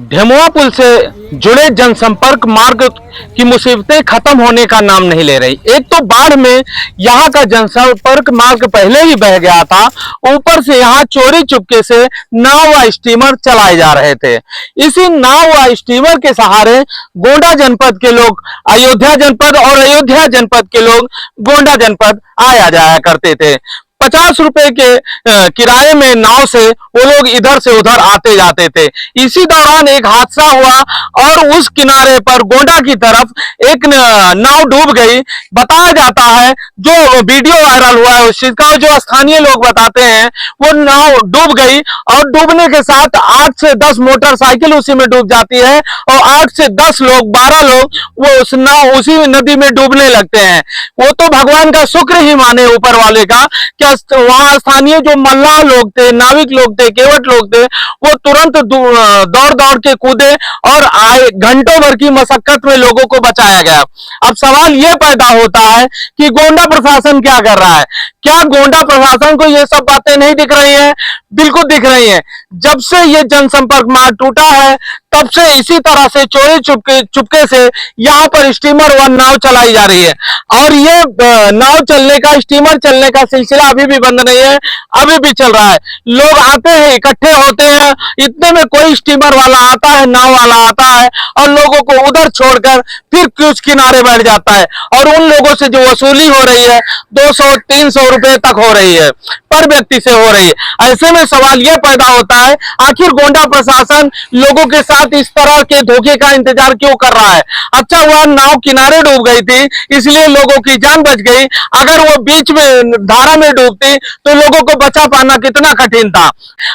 ढेमुआ पुल से जुड़े जनसंपर्क मार्ग की मुसीबतें खत्म होने का नाम नहीं ले रही। एक तो बाढ़ में यहाँ का जनसंपर्क मार्ग पहले ही बह गया था, ऊपर से यहाँ चोरी चुपके से नाव व स्टीमर चलाए जा रहे थे। इसी नाव व स्टीमर के सहारे गोंडा जनपद के लोग अयोध्या जनपद और अयोध्या जनपद के लोग गोंडा जनपद आया जाया करते थे। 50 रुपए के किराए में नाव से वो लोग इधर से उधर आते जाते थे। इसी दौरान एक हादसा हुआ और उस किनारे पर गोंडा की तरफ एक नाव डूब गई। बताया जाता है, जो वीडियो वायरल हुआ है उस चीज का, जो स्थानीय लोग बताते हैं, वो नाव डूब गई और डूबने के साथ 8 से 10 मोटरसाइकिल उसी में डूब जाती है और 8 से 10 लोग 12 लोग वो उस नाव उसी नदी में डूबने लगते हैं। वो तो भगवान का शुक्र ही माने ऊपर वाले का कि वहां स्थानीय जो मल्लाह लोग थे, नाविक लोग थे, केवट लोग थे, वो तुरंत दौड़ दौड़ के कूदे और आए। घंटों भर की मशक्कत में लोगों को बचाया गया। अब सवाल ये पैदा होता है कि गोंडा प्रशासन क्या कर रहा है? क्या गोंडा प्रशासन को ये सब बातें नहीं दिख रही है? बिल्कुल दिख रही है। जब से ये जनसंपर्क मार्ग टूटा है, तब से इसी तरह से चोरी चुपके से यहाँ पर स्टीमर व नाव चलाई जा रही है और ये नाव चलने का, स्टीमर चलने का सिलसिला अभी भी बंद नहीं है, अभी भी चल रहा है। लोग आते हैं, इकट्ठे होते हैं, इतने में कोई स्टीमर वाला आता है, नाव वाला आता है और लोगों को उधर छोड़कर फिर कुछ किनारे बैठ जाता है और उन लोगों से जो वसूली हो रही है 200-300 रुपए तक हो रही है, पर व्यक्ति से हो रही है। ऐसे में सवाल यह पैदा होता है, आखिर गोंडा प्रशासन लोगों के साथ इस तरह के धोखे का इंतजार क्यों कर रहा है? अच्छा हुआ नाव किनारे डूब गई थी, इसलिए लोगों की जान बच गई। अगर वो बीच में धारा में डूबती तो लोगों को बचा पाना कितना कठिन था।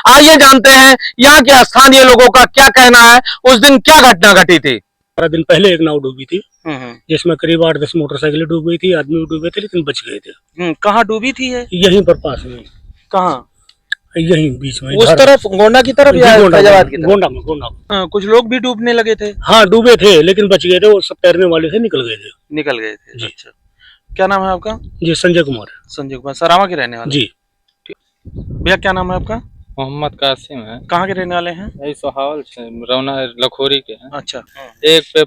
आइए जानते हैं यहाँ के स्थानीय लोगों का क्या कहना है, उस दिन क्या घटना घटी थी। 12 दिन पहले एक नाव डूबी थी, जिसमें करीब 8-10 मोटरसाइकिलें डूब गई थी, आदमी भी डूबे थे लेकिन बच गए थे। कहाँ डूबी थी है? यहीं पर पास में। कहाँ? यहीं बीच में, उस तरफ गोंडा की तरफ या फैजाबाद की तरफ? गोंडा में, गोंडा में। कुछ लोग भी डूबने लगे थे? हाँ, डूबे थे लेकिन बच गए थे, वो सब तैरने वाले थे, निकल गए थे। निकल गए थे। अच्छा, क्या नाम है आपका? जी, संजय कुमार। संजय कुमार, सरावा के रहने वाले? जी। भैया क्या नाम है आपका? मोहम्मद कासिम है। कहाँ के रहने वाले हैं? यही सोहावल से, रौना लखोरी के हैं। अच्छा। एक पे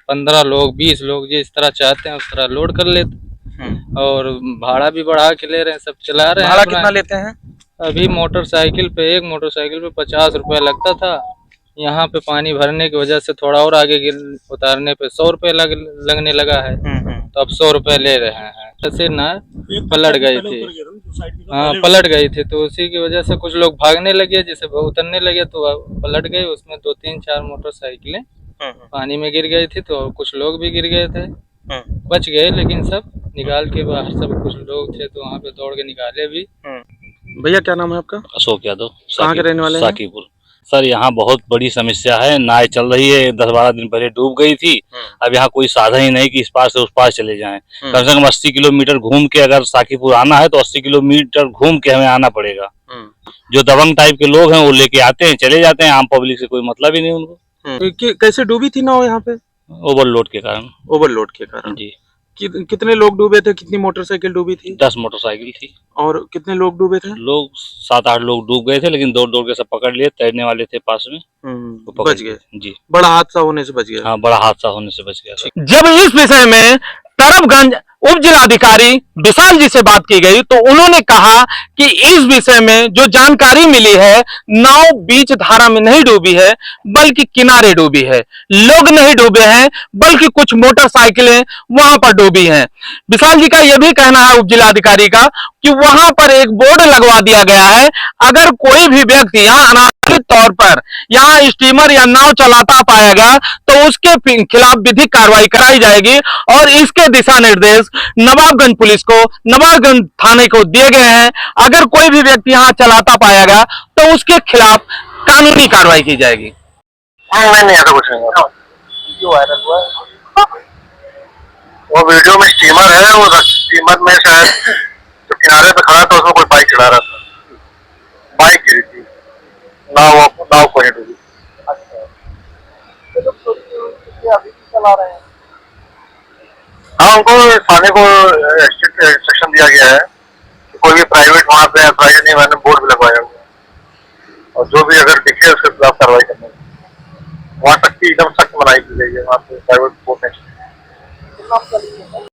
15 लोग 20 लोग जिस तरह चाहते हैं उस तरह लोड कर लेते, और भाड़ा भी बढ़ा के ले रहे हैं, सब चला रहे हैं। भाड़ा कितना लेते हैं? अभी मोटरसाइकिल पे, एक मोटरसाइकिल पे 50 रुपया लगता था। यहाँ पे पानी भरने की वजह से थोड़ा और आगे उतारने पे 100 रुपये लगने लगा है, तो अब 100 रुपये ले रहे हैं। ऐसे ना पलट गई थी, हाँ पलट गई थी, तो उसी की वजह से कुछ लोग भागने लगे, जैसे उतरने लगे तो पलट गए। उसमें 2-3-4 मोटरसाइकिलें पानी में गिर गई थी, तो कुछ लोग भी गिर गए थे, बच गए लेकिन सब निकाल के बाहर। सब कुछ लोग थे तो वहाँ पे दौड़ के निकाले भी। भैया क्या नाम है आपका? अशोक यादव। कहाँ के रहने वाले हैं? साकीपुर। सर, यहाँ बहुत बड़ी समस्या है। नाव चल रही है, 10-12 दिन पहले डूब गई थी। अब यहाँ कोई साधन ही नहीं कि इस पार से उस पार चले जाएं। कम से कम 80 किलोमीटर घूम के अगर साकीपुर आना है तो 80 किलोमीटर घूम के हमें आना पड़ेगा। जो दबंग टाइप के लोग हैं वो लेके आते हैं, चले जाते हैं, आम पब्लिक से कोई मतलब ही नहीं उनको। कैसे डूबी थी नाव यहाँ पे? ओवरलोड के कारण। ओवरलोड के कारण जी। कितने लोग डूबे थे? कितनी मोटरसाइकिल डूबी थी? 10 मोटरसाइकिल थी। और कितने लोग डूबे थे? लोग 7-8 लोग डूब गए थे, लेकिन दौड़ दौड़ के सब पकड़ लिए। तैरने वाले थे पास में, बच गए। जी, बड़ा हादसा होने से बच गया। हाँ, बड़ा हादसा होने से बच गया। जब इस विषय में तरफगंज उप जिलाधिकारी विशाल जी से बात की गई तो उन्होंने कहा कि इस विषय में जो जानकारी मिली है, नाव बीच धारा में नहीं डूबी है बल्कि किनारे डूबी है। लोग नहीं डूबे हैं बल्कि कुछ मोटरसाइकिलें वहां पर डूबी हैं। विशाल जी का यह भी कहना है, उप जिलाधिकारी का, कि वहां पर एक बोर्ड लगवा दिया गया है, अगर कोई भी व्यक्ति यहाँ अनाधिकृत तौर पर यहाँ स्टीमर या नाव चलाता पाएगा तो उसके खिलाफ विधिक कार्रवाई कराई जाएगी। और इसके दिशा निर्देश नवाबगंज पुलिस को, नवाबगंज थाने को दिए गए हैं। अगर कोई भी व्यक्ति यहाँ चलाता पाएगा तो उसके खिलाफ कानूनी कार्रवाई की जाएगी। नहीं ऐसा कुछ नहीं है। जो वायरल हुआ वो वीडियो में स्टीमर है, वो स्टीमर में शायद जो किनारे पे खड़ा था उसमें कोई बाइक चला रहा था, बाइक गिरी थी, नाव को नहीं डूबी। अभी भी चला रहे हैं? हाँ, उनको थाने को इंस्ट्रक्शन दिया गया है कि कोई भी प्राइवेट वहाँ पे नहीं, मैंने बोर्ड भी लगवाया हुआ है और जो भी अगर दिखे उसके खिलाफ कार्रवाई करनी है। वहाँ तक की एकदम सख्त मनाही की गई है वहाँ पे ड्राइवर को।